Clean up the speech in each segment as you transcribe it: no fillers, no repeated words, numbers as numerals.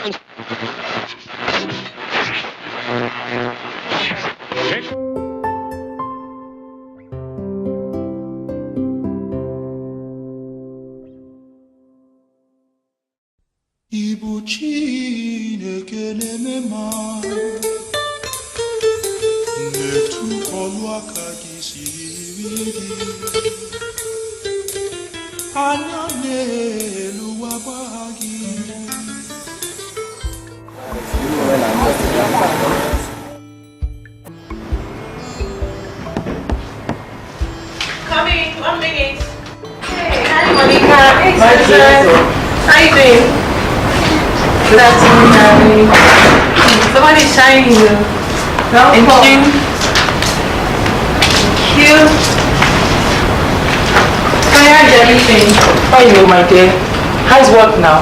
Coming, 1 minute. Hey, hi Monica. Hey, Susan. How you doing? Good afternoon, darling. Somebody's shining you. Thank you. Thank you. How's everything? How are you, my dear? How's work now?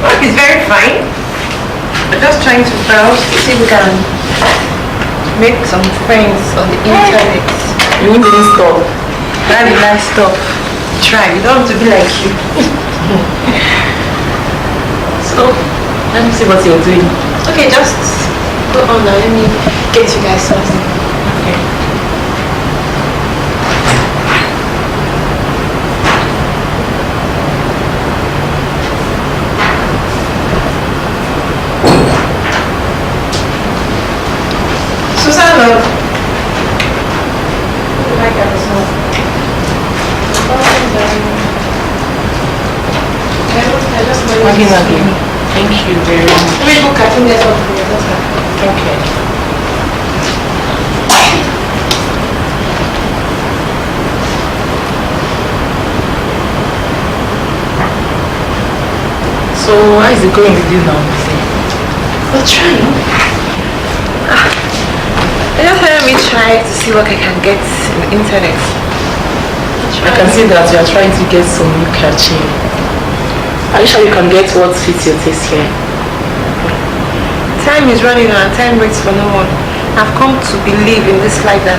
Work is very fine. I'm just trying to browse to see if we can make some friends on the internet. You need to stop. Very nice stuff. Try. We don't want to be like you. So, let me see what you're doing. Okay, just go on now. Let me get you guys something. Okay. Susan, love. Oh my God, so. I just Again. Thank you very much. Let me book cartoon network for your daughter. Okay. So, how is it going with you now? We're trying. I just let me try to see what I can get in the internet. I can see that you are trying to get some new catching. Are you sure you can get what fits your taste here? Time is running out and time waits for no one. I've come to believe in this life that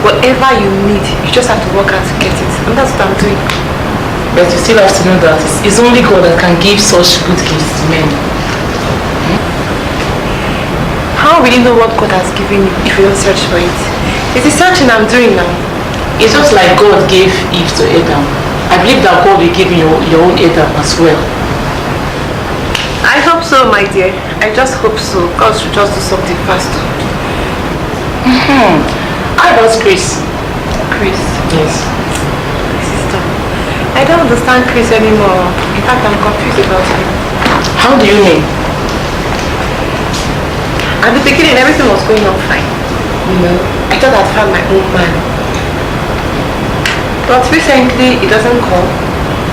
whatever you need, you just have to work hard to get it. And that's what I'm doing. But you still have to know that it's only God that can give such good gifts to men. How will you know what God has given you if you don't search for it? It's the searching I'm doing now. It's just like God gave Eve to Adam. I believe that God will give you your own Adam as well. I hope so, my dear. I just hope so. God should just do something fast. How about Chris? Chris? Yes. My sister. I don't understand Chris anymore. In fact, I'm confused about him. How do you mean? At the beginning, everything was going on fine. You know, I thought I'd found my own man. But recently, he doesn't call.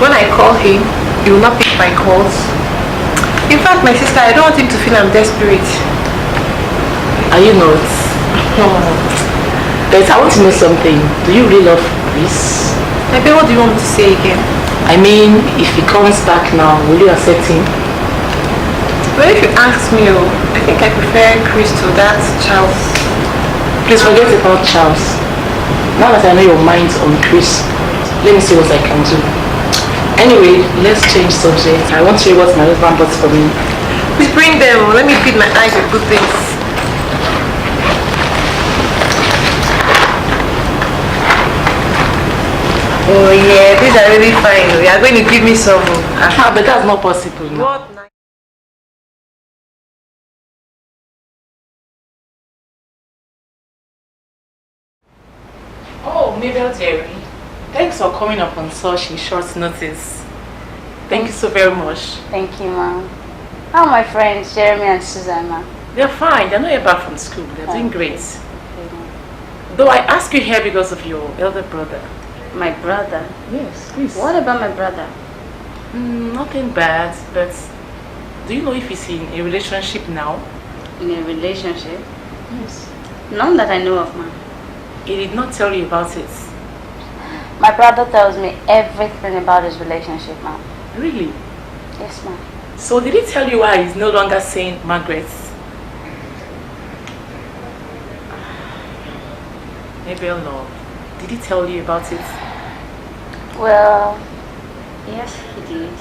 When I call him, he will not pick my calls. In fact, my sister, I don't want him to feel I'm desperate. Are you not? No. But I want to know something. Do you really love Chris? Maybe what do you want me to say again? I mean, if he comes back now, will you accept him? Well, if you ask me, I think I prefer Chris to that Charles. Please forget about Charles. Now that I know your mind on Chris, let me see what I can do. Anyway, let's change subject. I want to hear what my husband bought for me. Please bring them. Let me feed my eyes with good things. Oh yeah, these are really fine. You are going to give me some. But that's not possible now. What? Oh, Mabel Jerry. Thanks for coming up on such short notice. Thank you so very much. Thank you, Mom. How are my friends, Jeremy and Susanna? They're fine. They're not yet back from school. They're doing great. Okay. Though I asked you here because of your elder brother. My brother? Yes, please. What about my brother? Nothing bad, but do you know if he's in a relationship now? In a relationship? Yes. None that I know of, Mom. He did not tell you about it. My brother tells me everything about his relationship, Mom. Really? Yes, Mom. So did he tell you why he's no longer saying Margaret? Maybe love. Did he tell you about it? Well, yes, he did.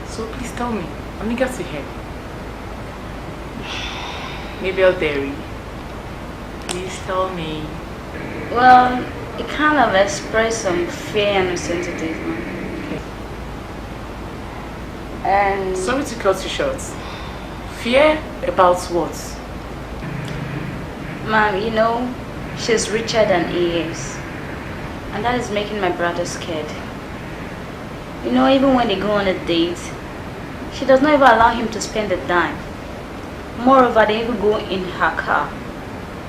So please tell me. I'm eager to hear. Maybe I'll dairy. Please tell me. Well, it kind of expressed some fear and uncertainty. Okay. And Sorry to cut you short. Fear about what? Mom, you know, she's richer than he is. And that is making my brother scared. You know, even when they go on a date, she does not even allow him to spend a dime. Moreover, they even go in her car.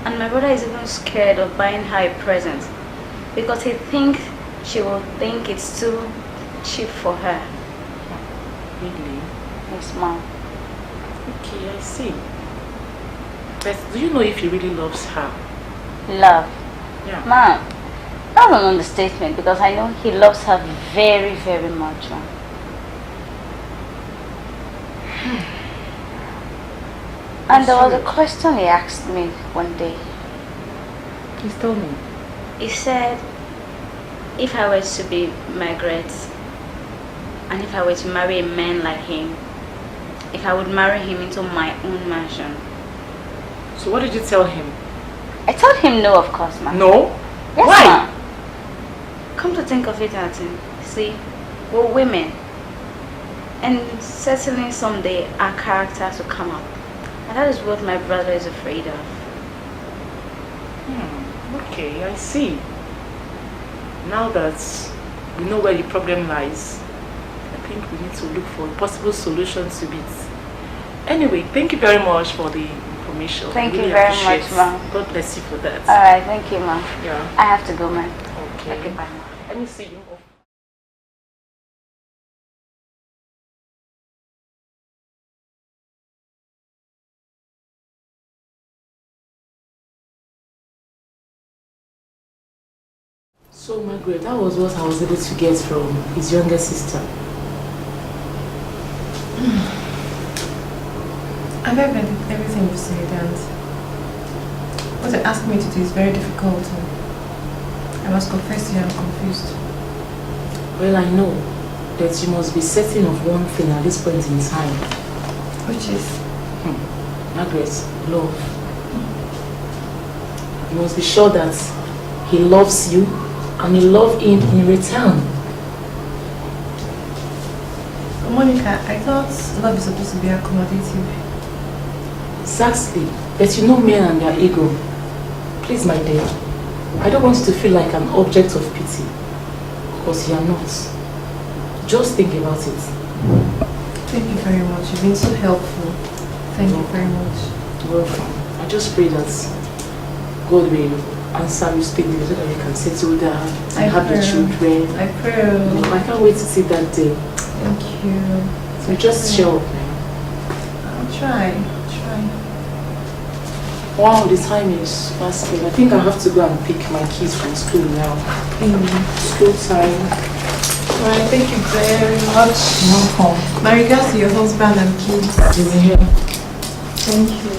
And my brother is even scared of buying her a present because he thinks she will think it's too cheap for her. Really? Yes, Mom. Okay, I see. But do you know if he really loves her? Love. Yeah. Mom, that's an understatement because I know he loves her very, very much. Mom. And there was a question he asked me one day. Please tell me. He said, if I were to be Margaret, and if I were to marry a man like him, if I would marry him into my own mansion. So what did you tell him? I told him no, of course, ma'am. No? Yes, Why? ma'am. Come to think of it, Auntie, see, we're women. And certainly someday our characters will come up. And that is what my brother is afraid of. Okay, I see. Now that we know where the problem lies, I think we need to look for a possible solution to it. Anyway, thank you very much for the information. Thank I really you very appreciate much, ma'am. God bless you for that. Alright, thank you, ma'am. Yeah. I have to go, ma'am. Okay. Okay, bye, ma'am. Let me see you. So, Margaret, that was what I was able to get from his younger sister. I've heard everything you said, and what you asked me to do is very difficult. I must confess to you, I'm confused. Well, I know that you must be certain of one thing at this point in time. Which is? Margaret, love. You must be sure that he loves you and you love him in return. Monica, I thought love is supposed to be accommodative. Exactly. But you know men and their ego. Please, my dear, I don't want you to feel like an object of pity. Because you are not. Just think about it. Thank you very much. You've been so helpful. Thank you very much. You're welcome. I just pray that God will answer you speedily so that you can settle down and have the children. I pray. I can't wait to see that day. Thank you. So just show up now. I'll try. Wow, the time is fast spent. I think I have to go and pick my kids from school now. School time. Alright, thank you very much. Welcome. My regards to your husband and kids. You're here. Thank you.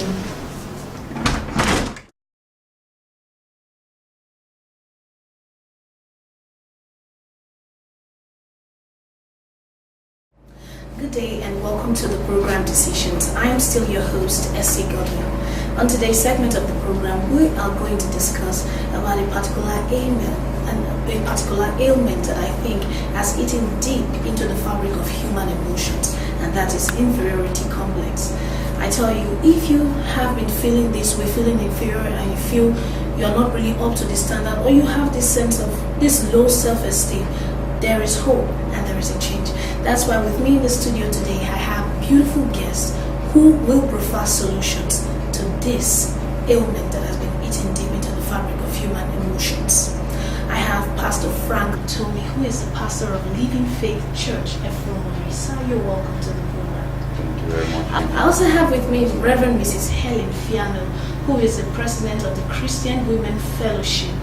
Good day and welcome to the program Decisions. I am still your host, S.C. Godwin. On today's segment of the program, we are going to discuss about a particular ailment that I think has eaten deep into the fabric of human emotions, and that is inferiority complex. I tell you, if you have been feeling this way, feeling inferior, and you feel you're not really up to the standard, or you have this sense of this low self-esteem, there is hope and there is a change. That's why with me in the studio today, I have beautiful guests who will prefer solutions to this ailment that has been eating deep into the fabric of human emotions. I have Pastor Frank Tony, who is the pastor of Living Faith Church, Inferiority. Sir, you're welcome to the program. Thank you very much. I also have with me Reverend Mrs. Helen Fiano, who is the president of the Christian Women Fellowship,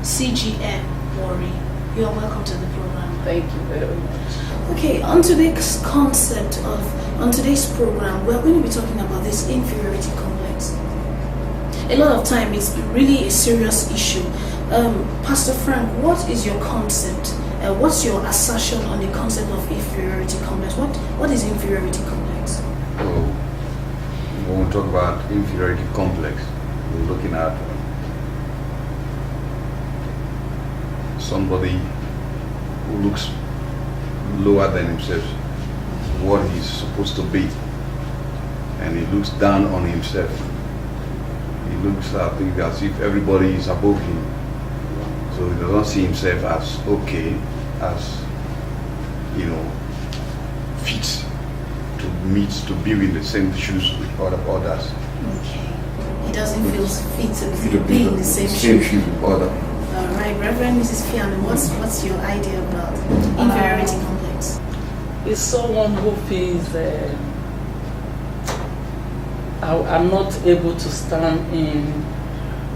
CGM Warri. You are welcome to the program. Thank you very much. Okay, on today's program, we're going to be talking about this inferiority complex. A lot of time, it's really a serious issue. Pastor Frank, what is your concept? What's your assertion on the concept of inferiority complex? What is inferiority complex? So, we want we talk about inferiority complex, we're looking at somebody who looks lower than himself, what he's supposed to be, and he looks down on himself. He looks, I think, as if everybody is above him. So he doesn't see himself as okay, as, you know, fit to meet, to be in the same shoes with others. Okay. He doesn't feel fit to be in the same shoes with others. Alright, Reverend Mrs. Fiano, what's your idea about inferiority complex? It's someone who feels I'm not able to stand in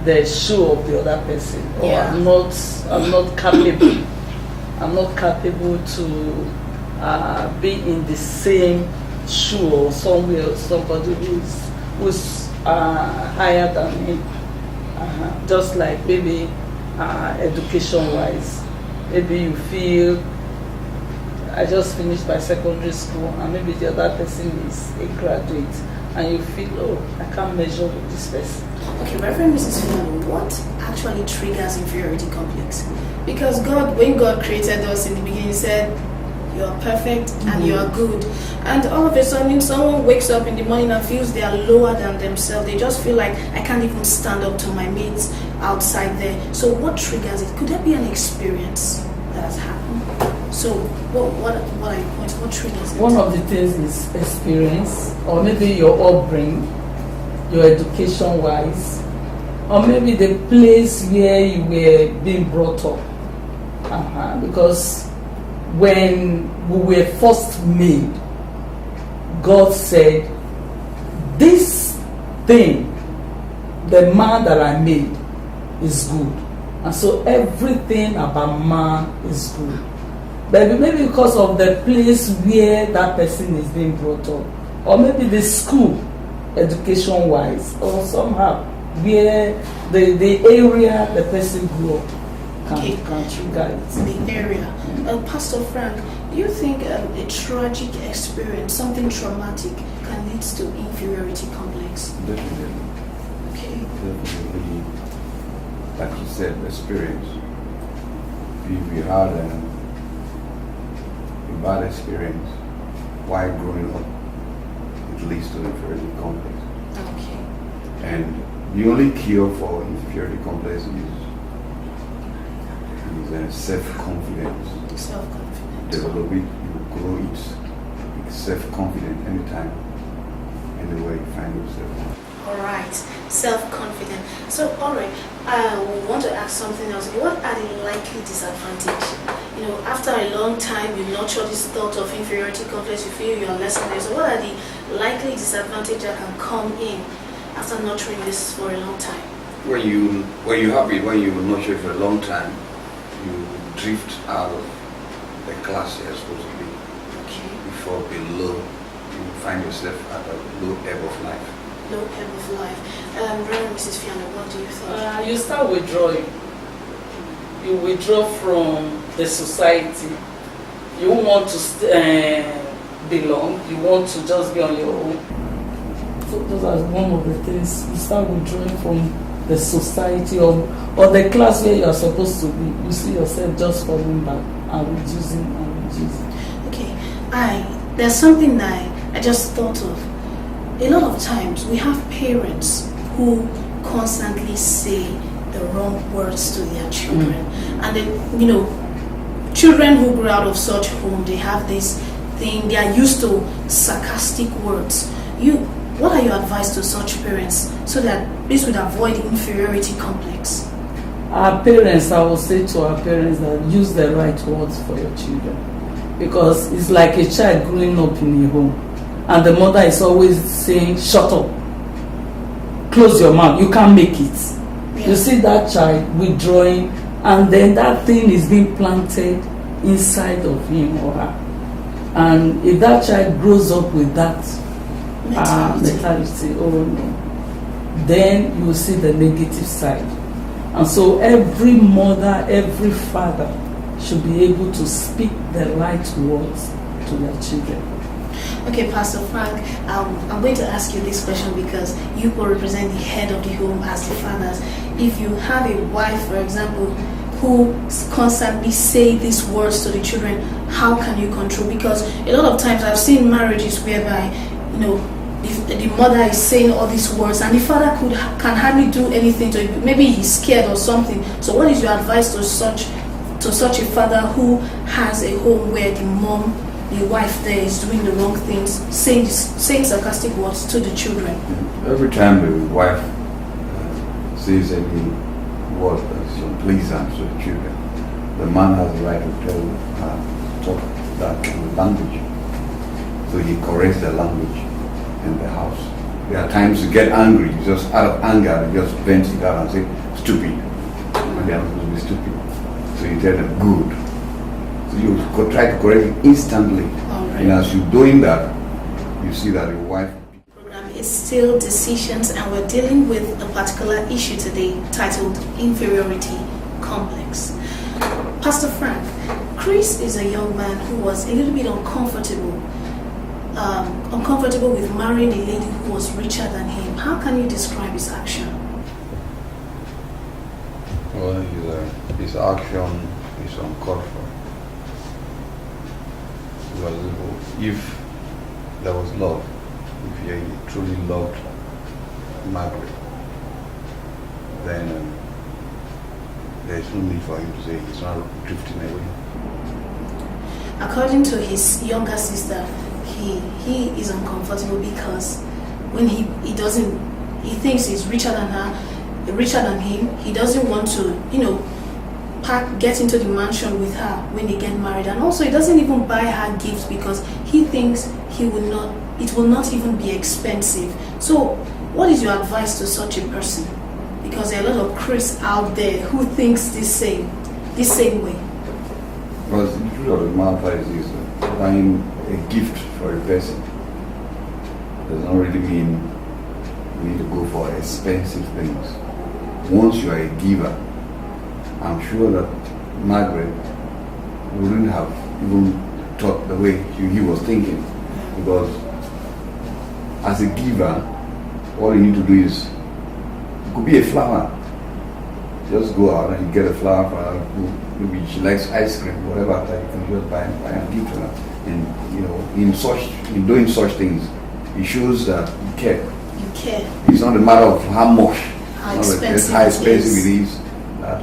the shoe of the other person, or Yeah. I'm not capable. I'm not capable to be in the same shoe or somewhere, somebody who's higher than me. Just like maybe education-wise, maybe you feel I just finished my secondary school and maybe the other person is a graduate, and you feel, oh, I can't measure with this person. Okay, Reverend Mrs. Fiano, what actually triggers inferiority complex? Because when God created us in the beginning, He said, you are perfect and you are good. And all of a sudden, someone wakes up in the morning and feels they are lower than themselves. They just feel like, I can't even stand up to my mates outside there. So what triggers it? Could there be an experience that has happened? So what are your points? What triggers it? One of the things is experience, or maybe your upbringing, your education-wise, or maybe the place where you were being brought up. Because when we were first made, God said, this thing, the man that I made, is good. And so everything about man is good. But maybe because of the place where that person is being brought up, or maybe the school, education-wise, or somehow where the area the person grew up can trigger it. The area. Pastor Frank, do you think a tragic experience, something traumatic, can lead to inferiority complex? Definitely. Okay. Definitely. Like you said, experience. If you had a bad experience while growing up, it leads to inferiority complex. Okay. And the only cure for inferiority complex is self-confidence. Self-confidence. Develop it, you grow it. Be self-confident anytime, anywhere you find yourself. Alright, self-confident. So, alright, I want to ask something else. What are the likely disadvantages? You know, after a long time, you nurture this thought of inferiority complex, you feel you're less than. So what are the likely disadvantages that can come in after nurturing this for a long time? When you nurture it for a long time, you drift out of the class you're supposed to be. Okay. Before below, you find yourself at a low ebb of life. Low ebb of life. Reverend Mrs. Fiano, what do you think? You start withdrawing. You withdraw from the society. You want to belong. You want to just be on your own. So those are one of the things. You start withdrawing from the society or the class where you are supposed to be. You see yourself just falling back and reducing and reducing. Okay, there's something that I just thought of. A lot of times we have parents who constantly say the wrong words to their children. And then, you know, children who grow out of such home, they have this thing, they are used to sarcastic words. What are your advice to such parents so that this would avoid inferiority complex? Our parents, I will say to our parents that use the right words for your children. Because it's like a child growing up in a home. And the mother is always saying, shut up, close your mouth, you can't make it. Yeah. You see that child withdrawing, and then that thing is being planted inside of him or her. And if that child grows up with that mentality, oh no, then you will see the negative side. And so every mother, every father should be able to speak the right words to their children. Okay, Pastor Frank, I'm going to ask you this question because you will represent the head of the home as the fathers. If you have a wife, for example, who constantly say these words to the children, how can you control? Because a lot of times I've seen marriages whereby, the mother is saying all these words and the father can hardly do anything to it. Maybe he's scared or something. So what is your advice to such a father who has a home where the wife there is doing the wrong things, saying sarcastic words to the children? Every time the wife says any word that's unpleasant to the children, the man has the right to tell her, talk that language. So he corrects the language in the house. There are times you get angry, just out of anger, you just vent it out and say, stupid. And they are not supposed to be stupid. So you tell them, good. So you try to correct it instantly. Right. And as you're doing that, you see that your wife... Program is still decisions, and we're dealing with a particular issue today titled Inferiority Complex. Pastor Frank, Chris is a young man who was a little bit uncomfortable with marrying a lady who was richer than him. How can you describe his action? Well, his action is uncalled for. Because if there was love, if he truly loved Margaret, then there's no need for him to say he's not drifting away. According to his younger sister, he is uncomfortable because when he thinks he's richer than him, he doesn't want to, get into the mansion with her when they get married, and also he doesn't even buy her gifts because he thinks it will not even be expensive. So what is your advice to such a person? Because there are a lot of Chris out there who thinks this same way. Because the truth of the matter is buying a gift for a person does not really mean you need to go for expensive things. Once you are a giver, I'm sure that Margaret wouldn't have even thought the way he was thinking, because as a giver, all you need to do is, it could be a flower. Just go out and you get a flower for her. Maybe she likes ice cream, whatever, that you can just buy and give to her. And in doing such things, it shows that you care. You care. It's not a matter of how much, how expensive it is that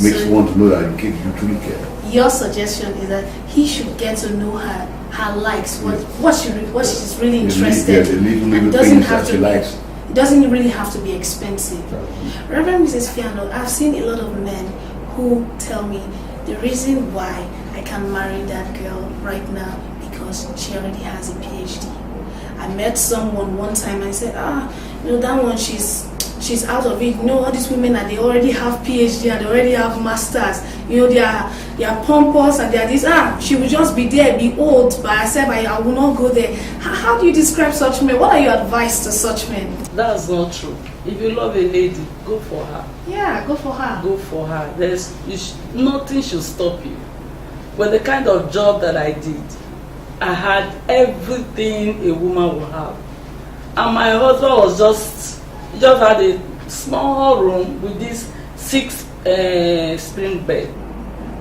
makes you want to know that you truly care. Your suggestion is that he should get to know her likes, what she's really interested in. Little things that she likes. It doesn't really have to be expensive. Reverend Mrs. Fiano, I've seen a lot of men who tell me the reason why I can marry that girl right now because she already has a PhD. I met someone one time and I said, that one, she's out of it. All these women, they already have PhD and they already have masters. They are pompous and they are this. She will just be there, be old by herself. I will not go there. How do you describe such men? What are your advice to such men? That's not true. If you love a lady, go for her. Yeah, go for her. Go for her. Nothing should stop you. But the kind of job that I did, I had everything a woman will have. And my husband was just had a small room with this 6 spring bed.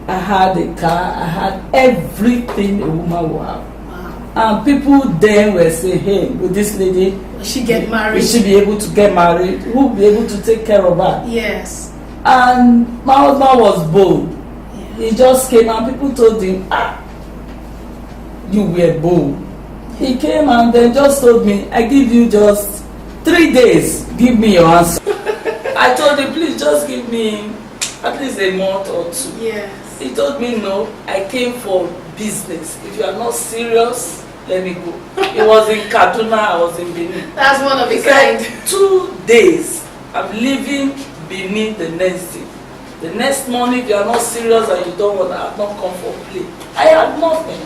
I had a car, I had everything a woman will have. Wow. And people then were saying, hey, will this lady, will she get married? Will she be able to get married? Who will be able to take care of her? Yes. And my husband was bold. Yeah. He just came and people told him, you were bold. He came and then just told me, I give you just 3 days, give me your answer. I told him, please just give me at least a month or 2. Yes. He told me, no, I came for business. If you are not serious, let me go. He was in Kaduna, I was in Benin. That's one of He a said, kind. 2 days, I'm leaving Benin the next day. The next morning, if you are not serious and you don't want to, I have not come for play. I had nothing.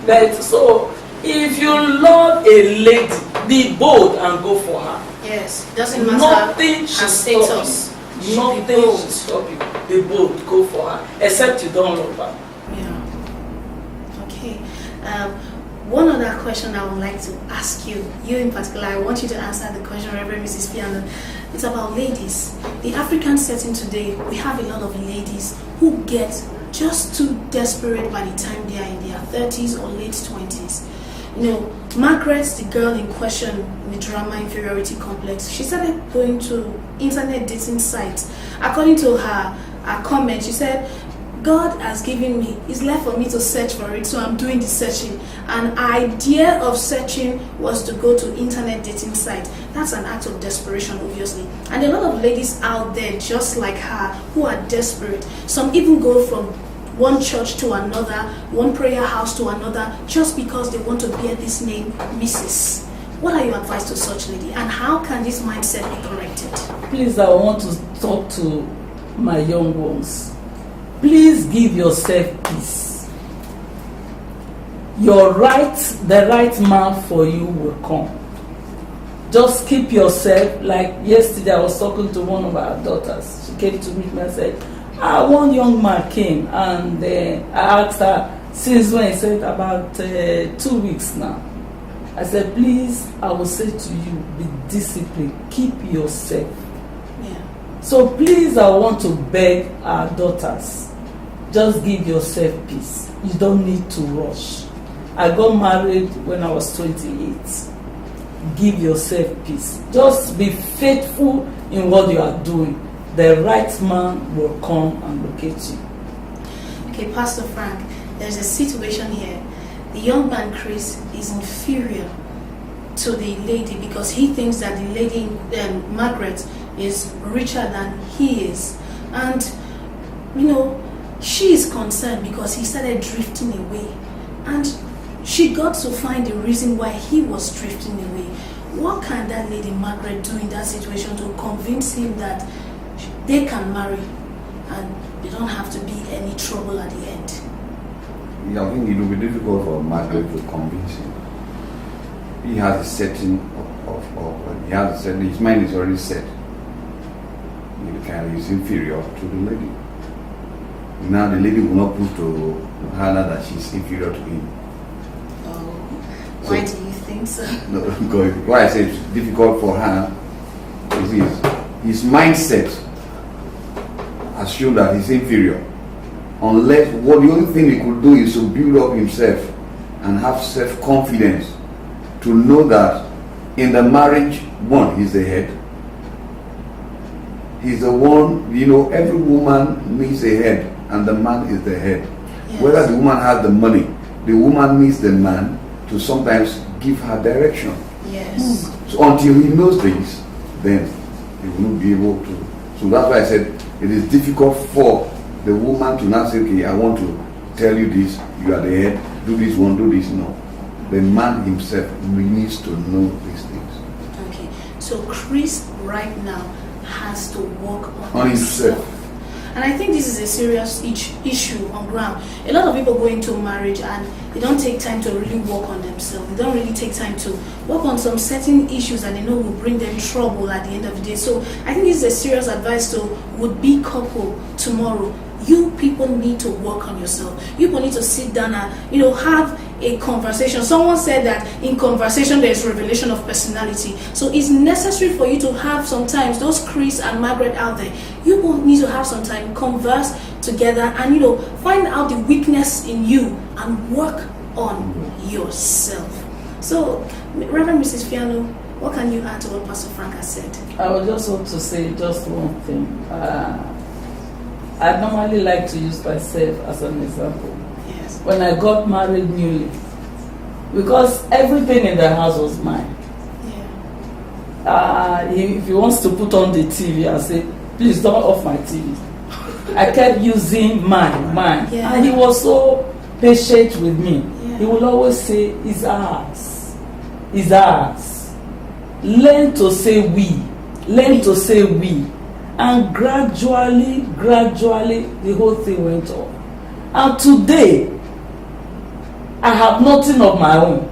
But so, if you love a lady, be bold and go for her. Yes, doesn't matter. Nothing should stop status. you. Nothing should stop you. Be bold, go for her. Except you don't love her. Yeah. Okay. One other question I would like to ask you in particular, I want you to answer the question, Reverend Mrs. Piano. It's about ladies. The African setting today, we have a lot of ladies who get just too desperate by the time they are in their 30s or late 20s. Margaret, the girl in question in the drama Inferiority Complex, she started going to internet dating sites. According to her comment, she said, God has given me, it's left for me to search for it, so I'm doing the searching. An idea of searching was to go to internet dating site. That's an act of desperation, obviously. And a lot of ladies out there just like her who are desperate. Some even go from one church to another, one prayer house to another, just because they want to bear this name, Mrs. What are your advice to such lady, and how can this mindset be corrected? Please, I want to talk to my young ones. Please give yourself peace. The right man for you will come. Just keep yourself, like yesterday I was talking to one of our daughters. She came to meet me and said, one young man came, and I asked her, since when? He said, about 2 weeks now. I said, please, I will say to you, be disciplined, keep yourself. Yeah. So please, I want to beg our daughters, just give yourself peace. You don't need to rush. I got married when I was 28. Give yourself peace. Just be faithful in what you are doing. The right man will come and locate you. Okay, Pastor Frank, there's a situation here. The young man Chris is inferior to the lady because he thinks that the lady, Margaret, is richer than he is. And, she is concerned because he started drifting away. And she got to find the reason why he was drifting away. What can that lady Margaret do in that situation to convince him that they can marry and they don't have to be any trouble at the end? Yeah, I think it will be difficult for Margaret to convince him. He has a setting his mind is already set. He's inferior to the lady. Now the lady will not prove to her that she's inferior to him. Oh, why do you think so? No, why I say it's difficult for her is his mindset has shown that he's inferior. Unless the only thing he could do is to build up himself and have self-confidence to know that in the marriage, one, he's the head. He's the one, every woman needs a head and the man is the head. Yes. Whether the woman has the money, the woman needs the man to sometimes give her direction. Yes. So until he knows this, then he will not be able to. So that's why I said it is difficult for the woman to not say, okay, I want to tell you this, you are the head, do this one, do this. No. The man himself needs to know these things. Okay. So Chris right now has to work on himself. And I think this is a serious issue on ground. A lot of people go into marriage and they don't take time to really work on themselves. They don't really take time to work on some certain issues that they know will bring them trouble at the end of the day. So I think this is a serious advice to would-be couple tomorrow. You people need to work on yourself. You people need to sit down and have a conversation. Someone said that in conversation there is revelation of personality. So it's necessary for you to have sometimes those Chris and Margaret out there. You people need to have some time, converse together, and find out the weakness in you and work on yourself. So, Reverend Mrs. Piano, what can you add to what Pastor Frank has said? I would just want to say just one thing. I normally like to use myself as an example. Yes. When I got married newly, because everything in the house was mine. Yeah. If he wants to put on the TV, I say, please don't off my TV. I kept using mine. Yeah. And he was so patient with me. Yeah. He will always say, it's ours. It's ours. Learn to say we. Learn to say we. And gradually, the whole thing went on. And today, I have nothing of my own.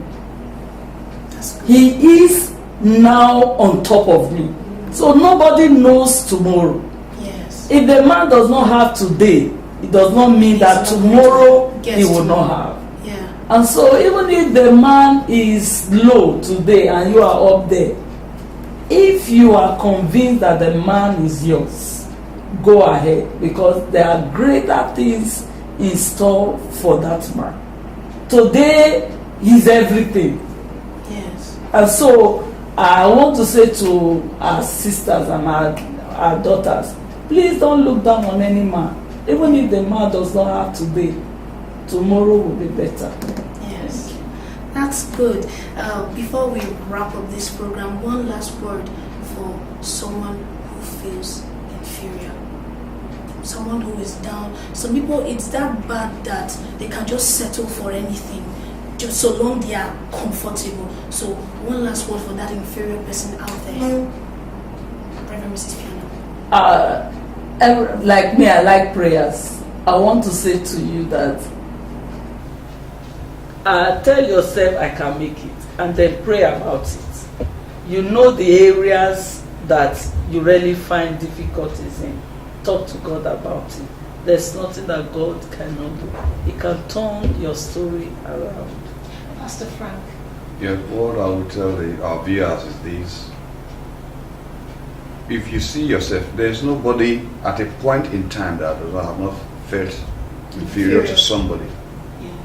He is now on top of me. So nobody knows tomorrow. Yes. If the man does not have today, it does not mean that tomorrow he will not have. Yeah. And so even if the man is low today and you are up there, if you are convinced that the man is yours, go ahead, because there are greater things in store for that man. Today, he's everything. Yes. And so I want to say to our sisters and our daughters, please don't look down on any man. Even if the man does not have today, tomorrow will be better. Yes. That's good. Before we wrap up this program, one last word for someone who feels inferior. Someone who is down. Some people, it's that bad that they can just settle for anything, just so long they are comfortable. So one last word for that inferior person out there. Reverend Mrs. Fiona. Like me, I like prayers. I want to say to you that tell yourself I can make it, and then pray about it. You know the areas that you really find difficulties in. Talk to God about it. There's nothing that God cannot do. He can turn your story around. Pastor Frank. Yeah, what I would tell our viewers is this. If you see yourself, there's nobody at a point in time that does not have not felt inferior to somebody. Yeah.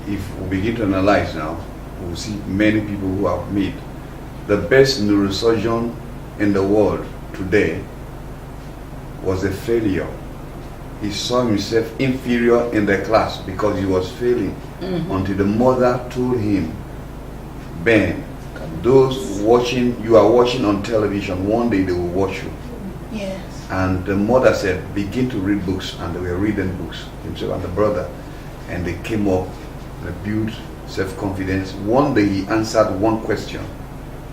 If we begin to analyze now, we'll see many people who have made the best neurosurgeon in the world today was a failure. He saw himself inferior in the class because he was failing until the mother told him, Ben, those watching, you are watching on television, one day they will watch you. Yes. And the mother said, begin to read books, and they were reading books, himself and the brother, and they came up, they built self-confidence. One day he answered one question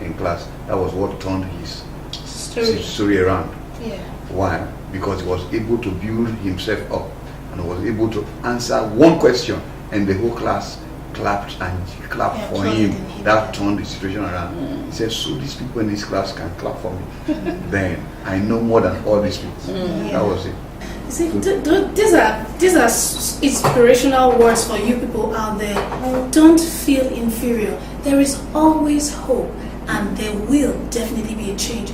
in class. That was what turned his story around. Yeah. Why? Because he was able to build himself up and was able to answer one question, and the whole class clapped for him. That turned the situation around. He said, so these people in this class can clap for me. Then I know more than all these people. That was it. See, these are inspirational words for you people out there. Don't feel inferior. There is always hope, and there will definitely be a change.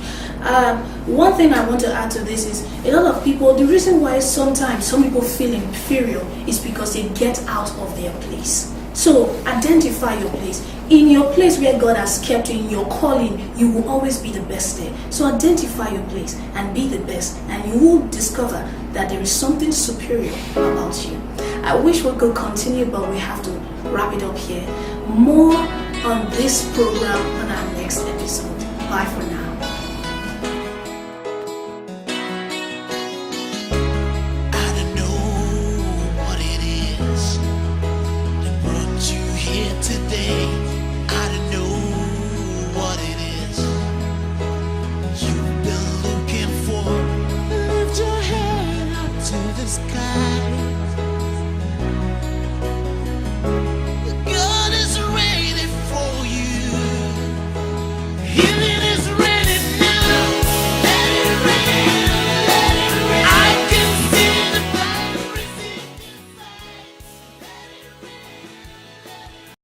One thing I want to add to this is a lot of people, the reason why sometimes some people feel inferior is because they get out of their place. So identify your place. In your place where God has kept you, in your calling, you will always be the best there. So identify your place and be the best, and you will discover that there is something superior about you. I wish we could continue, but we have to wrap it up here. More on this program on our next episode. Bye for now. Today, I don't know what it is you've been looking for. Lift your head up to the sky. God is ready for you. Healing